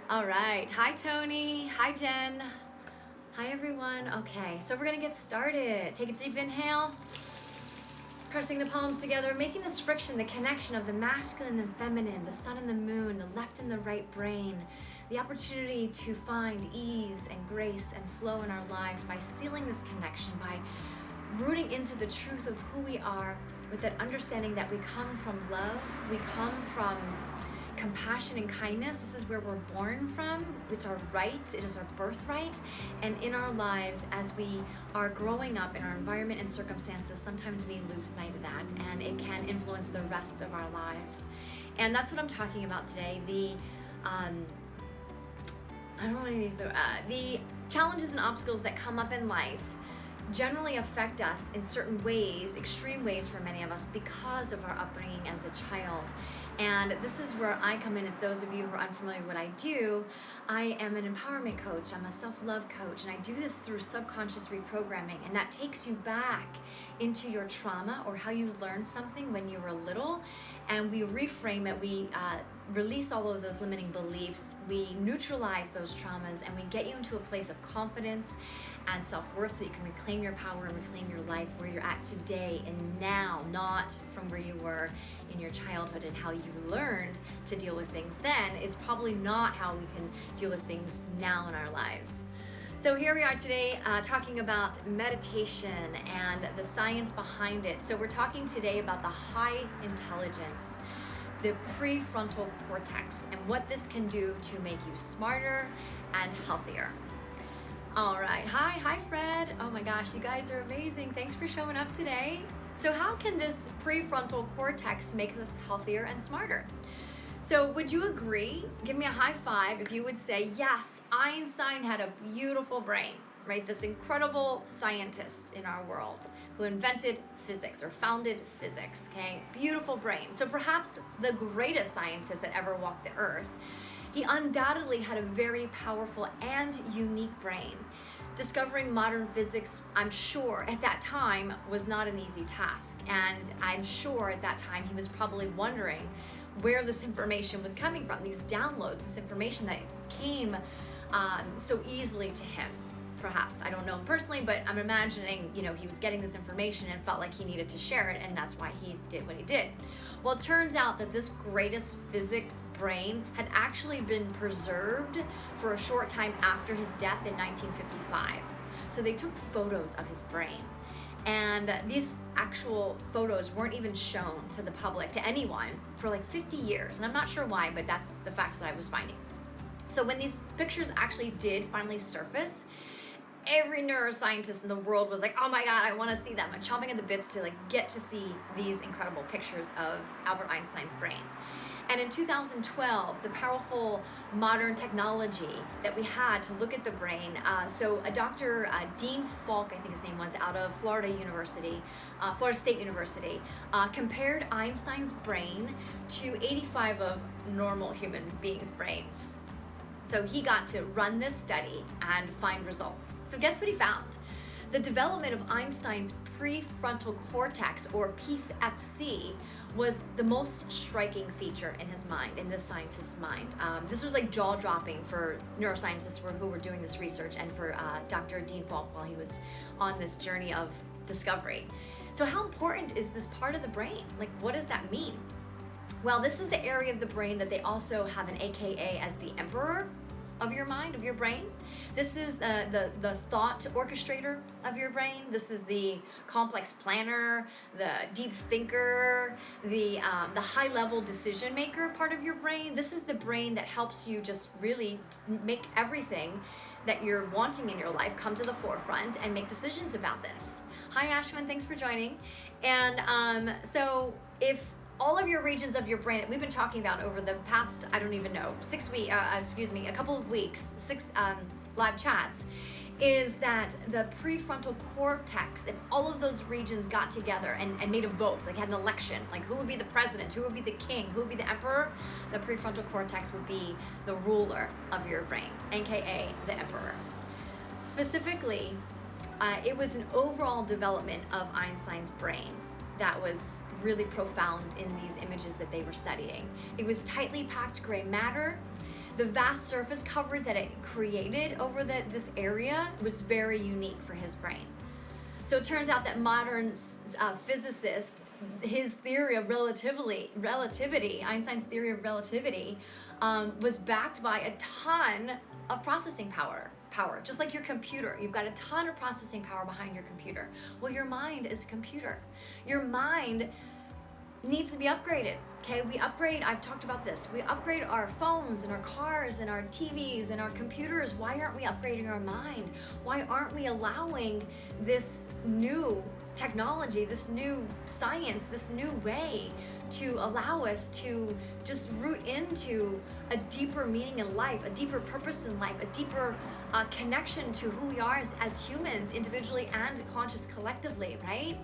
All right. Hi, Tony. Hi, Jen. Hi, everyone. Okay, so we're going to get started. Take a deep inhale, pressing the palms together, making this friction, the connection of the masculine and feminine, the sun and the moon, the left and the right brain, the opportunity to find ease and grace and flow in our lives by sealing this connection, by rooting into the truth of who we are with that understanding that we come from love, we come from compassion and kindness. This is where we're born from. It's our right. It is our birthright. And in our lives, as we are growing up in our environment and circumstances, sometimes we lose sight of that, and it can influence the rest of our lives. And that's what I'm talking about today. I don't want to use the challenges and obstacles that come up in life generally affect us in certain ways, extreme ways for many of us, because of our upbringing as a child. And this is where I come in. If those of you who are unfamiliar with what I do, I am an empowerment coach. I'm a self-love coach, and I do this through subconscious reprogramming, and that takes you back into your trauma or how you learned something when you were little, and we reframe it. We release all of those limiting beliefs, we neutralize those traumas, and we get you into a place of confidence and self-worth so you can reclaim your power and reclaim your life where you're at today and now, not from where you were in your childhood. And how you learned to deal with things then is probably not how we can deal with things now in our lives. So here we are today talking about meditation and the science behind it. So we're talking today about the high intelligence, the prefrontal cortex, and what this can do to make you smarter and healthier. All right, hi Fred. Oh my gosh, you guys are amazing. Thanks for showing up today. So how can this prefrontal cortex make us healthier and smarter? So would you agree? Give me a high five if you would say, yes, Einstein had a beautiful brain, right? This incredible scientist in our world who invented physics or founded physics, okay? Beautiful brain. So perhaps the greatest scientist that ever walked the earth. He undoubtedly had a very powerful and unique brain. Discovering modern physics, I'm sure, at that time was not an easy task. And I'm sure at that time he was probably wondering where this information was coming from, these downloads, this information that came so easily to him. Perhaps, I don't know him personally, but I'm imagining, he was getting this information and felt like he needed to share it, and that's why he did what he did. Well, it turns out that this greatest physics brain had actually been preserved for a short time after his death in 1955. So they took photos of his brain, and these actual photos weren't even shown to the public, to anyone, for like 50 years. And I'm not sure why, but that's the facts that I was finding. So when these pictures actually did finally surface, every neuroscientist in the world was like, oh my God, I want to see them. I'm chomping at the bits to get to see these incredible pictures of Albert Einstein's brain. And in 2012, the powerful modern technology that we had to look at the brain, so a Dr. Dean Falk, I think his name was, out of Florida State University, compared Einstein's brain to 85 of normal human beings' brains. So he got to run this study and find results. So guess what he found? The development of Einstein's prefrontal cortex, or PFC, was the most striking feature in his mind, in this scientist's mind. This was like jaw-dropping for neuroscientists who were doing this research, and for Dr. Dean Falk while he was on this journey of discovery. So how important is this part of the brain? What does that mean? Well, this is the area of the brain that they also have an AKA as the emperor of your mind, of your brain. This is the thought orchestrator of your brain. This is the complex planner, the deep thinker, the high-level decision maker part of your brain. This is the brain that helps you just really make everything that you're wanting in your life come to the forefront and make decisions about this. Hi, Ashwin, thanks for joining. And so if all of your regions of your brain that we've been talking about over the past, I don't even know, a couple of weeks, 6 live chats, is that the prefrontal cortex, if all of those regions got together and made a vote, had an election, who would be the president, who would be the king, who would be the emperor, the prefrontal cortex would be the ruler of your brain, aka the emperor. Specifically, it was an overall development of Einstein's brain that was really profound in these images that they were studying. It was tightly packed gray matter the vast surface coverage that it created over this area was very unique for his brain. So it turns out that modern physicists, his theory of relativity, Einstein's theory of relativity, was backed by a ton of processing power. Just like your computer, you've got a ton of processing power behind your computer. Well, your mind is a computer. Your mind needs to be upgraded. Okay, we upgrade, I've talked about this, we upgrade our phones and our cars and our TVs and our computers. Why aren't we upgrading our mind? Why aren't we allowing this new technology, this new science, this new way to allow us to just root into a deeper meaning in life, a deeper purpose in life, a deeper connection to who we are as humans, individually and conscious collectively, right?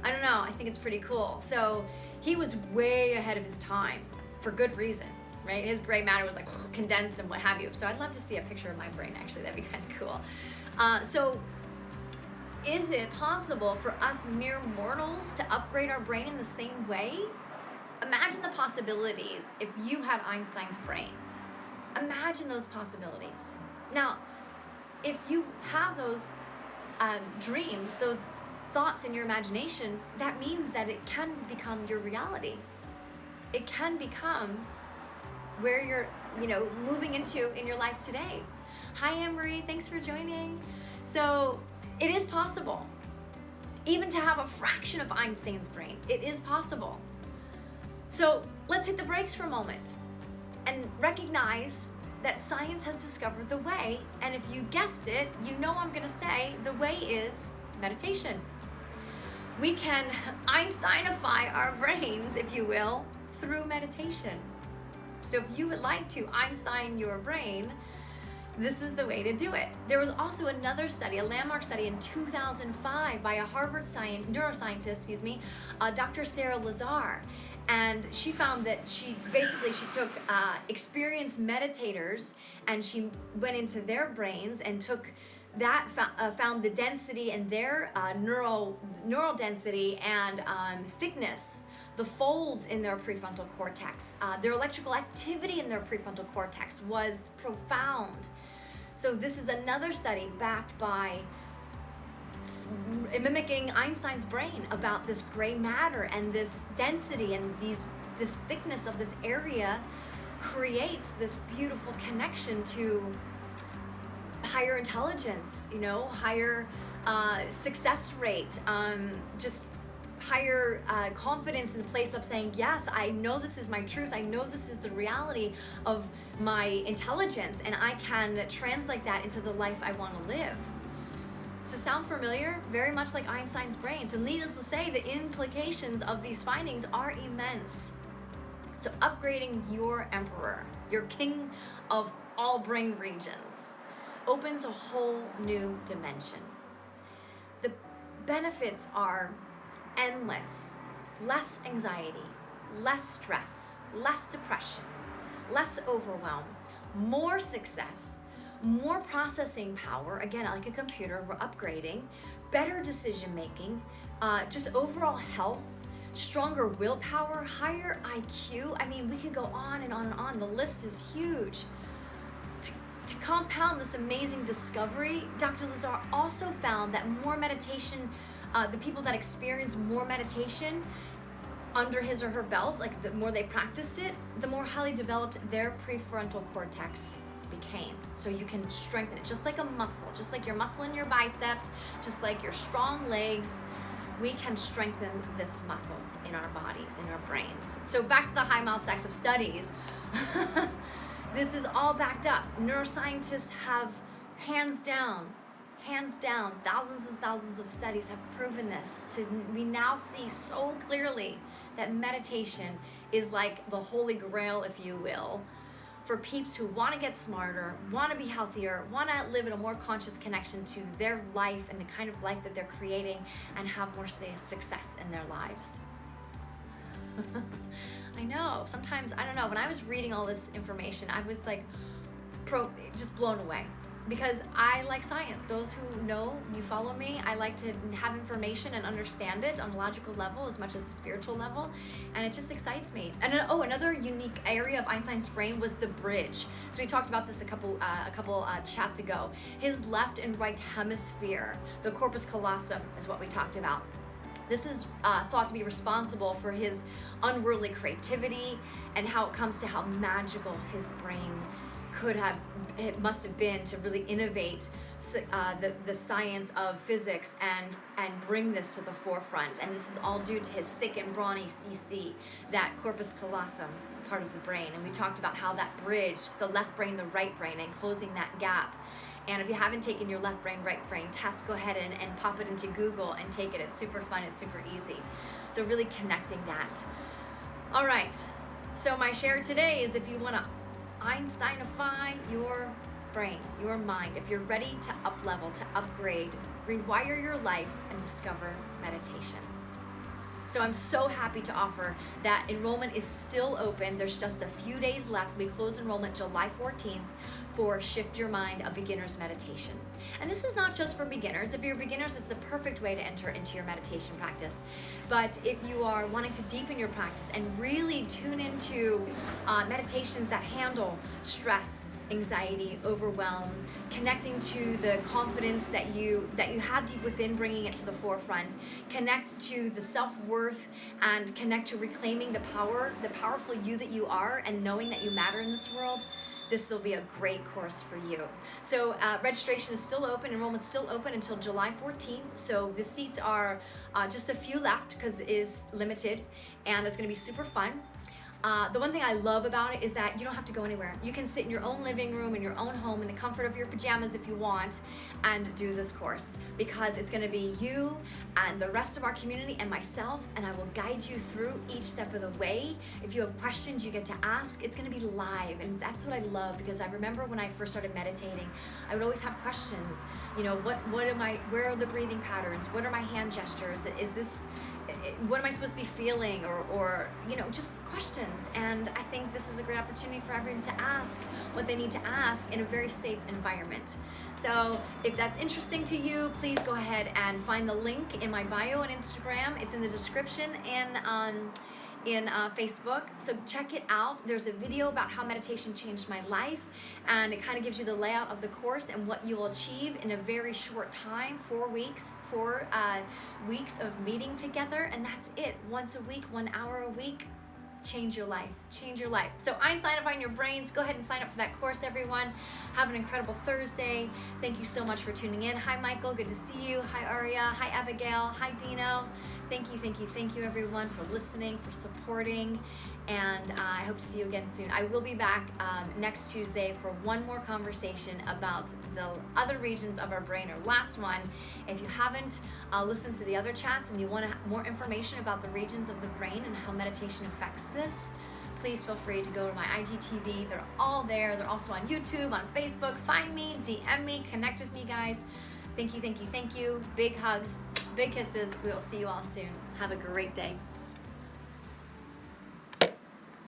I don't know, I think it's pretty cool. So he was way ahead of his time for good reason, right? His gray matter was like condensed and what have you. So I'd love to see a picture of my brain, actually. That'd be kind of cool. So is it possible for us mere mortals to upgrade our brain in the same way? Imagine the possibilities if you had Einstein's brain. Imagine those possibilities. Now, if you have those dreams, those thoughts in your imagination, that means that it can become your reality. It can become where you're, moving into in your life today. Hi, Anne-Marie, thanks for joining. So it is possible, even to have a fraction of Einstein's brain. It is possible. So let's hit the brakes for a moment and recognize that science has discovered the way. And if you guessed it, I'm gonna say the way is meditation. We can Einsteinify our brains, if you will, through meditation. So if you would like to Einstein your brain, this is the way to do it. There was also another study, a landmark study in 2005 by a Harvard neuroscientist, Dr. Sarah Lazar. And she found that she took experienced meditators and she went into their brains and took that, found the density in their neural density and thickness, the folds in their prefrontal cortex, their electrical activity in their prefrontal cortex was profound. So this is another study backed by mimicking Einstein's brain about this gray matter and this density and this thickness of this area creates this beautiful connection to higher intelligence, higher success rate, just higher confidence in the place of saying, yes, I know this is my truth. I know this is the reality of my intelligence, and I can translate that into the life I want to live. Does it sound familiar? Very much like Einstein's brain. So needless to say, the implications of these findings are immense. So upgrading your emperor, your king of all brain regions, opens a whole new dimension. The benefits are endless. Less anxiety, less stress, less depression, less overwhelm, more success, more processing power, again, like a computer, we're upgrading, better decision making, just overall health, stronger willpower, higher IQ. I mean, we could go on and on and on. The list is huge. To compound this amazing discovery, Dr. Lazar also found that more meditation, the people that experience more meditation under his or her belt, like the more they practiced it, the more highly developed their prefrontal cortex became. So you can strengthen it just like a muscle, just like your muscle in your biceps, just like your strong legs. We can strengthen this muscle in our bodies, in our brains. So back to the high mile stacks of studies. This is all backed up. Neuroscientists have hands down, thousands and thousands of studies have proven this. We now see so clearly that meditation is like the holy grail, if you will, for peeps who want to get smarter, want to be healthier, want to live in a more conscious connection to their life and the kind of life that they're creating and have more success in their lives. I know, sometimes, I don't know, when I was reading all this information, I was like, just blown away. because I like science. Those who know, you follow me, I like to have information and understand it on a logical level as much as a spiritual level, and it just excites me. And another unique area of Einstein's brain was the bridge. So we talked about this a couple chats ago. His left and right hemisphere, the corpus callosum, is what we talked about. This is thought to be responsible for his unworldly creativity and how it comes to how magical his brain it must have been to really innovate the science of physics and bring this to the forefront. And this is all due to his thick and brawny CC, that corpus callosum part of the brain. And we talked about how that bridge, the left brain, the right brain, and closing that gap. And if you haven't taken your left brain, right brain test, go ahead and pop it into Google and take it. It's super fun, it's super easy. So really connecting that. All right, so my share today is if you wanna Einsteinify your brain, your mind, if you're ready to up-level, to upgrade, rewire your life, and discover meditation. So I'm so happy to offer that enrollment is still open. There's just a few days left. We close enrollment July 14th for Shift Your Mind, a beginner's meditation. And this is not just for beginners. If you're beginners, it's the perfect way to enter into your meditation practice. But if you are wanting to deepen your practice and really tune into meditations that handle stress, anxiety, overwhelm, connecting to the confidence that you have deep within, bringing it to the forefront, connect to the self-worth, and connect to reclaiming the powerful you that you are, and knowing that you matter in this world, this will be a great course for you. So registration is still open, enrollment's still open until July 14th. So the seats are just a few left because it is limited, and it's gonna be super fun. The one thing I love about it is that you don't have to go anywhere. You can sit in your own living room, in your own home, in the comfort of your pajamas if you want, and do this course, because it's gonna be you and the rest of our community and myself, and I will guide you through each step of the way. If you have questions, you get to ask. It's gonna be live, and that's what I love, because I remember when I first started meditating, I would always have questions. You know, where are the breathing patterns? What are my hand gestures? What am I supposed to be feeling, or just questions. And I think this is a great opportunity for everyone to ask what they need to ask in a very safe environment. So if that's interesting to you, please go ahead and find the link in my bio on Instagram. It's in the description and in Facebook, so check it out. There's a video about how meditation changed my life, and it kind of gives you the layout of the course and what you will achieve in a very short time, 4 weeks of meeting together, and that's it. Once a week, 1 hour a week. Change your life, change your life. So Einsteinifying your brains, go ahead and sign up for that course, everyone. Have an incredible Thursday. Thank you so much for tuning in. Hi, Michael, good to see you. Hi, Aria. Hi, Abigail. Hi, Dino. Thank you, everyone, for listening, for supporting, and I hope to see you again soon. I will be back next Tuesday for one more conversation about the other regions of our brain, or last one. If you haven't listened to the other chats and you want more information about the regions of the brain and how meditation affects this, please feel free to go to my IGTV. They're all there. They're also on YouTube, on Facebook. Find me, DM me, connect with me, guys. Thank you. Big hugs, big kisses. We will see you all soon. Have a great day.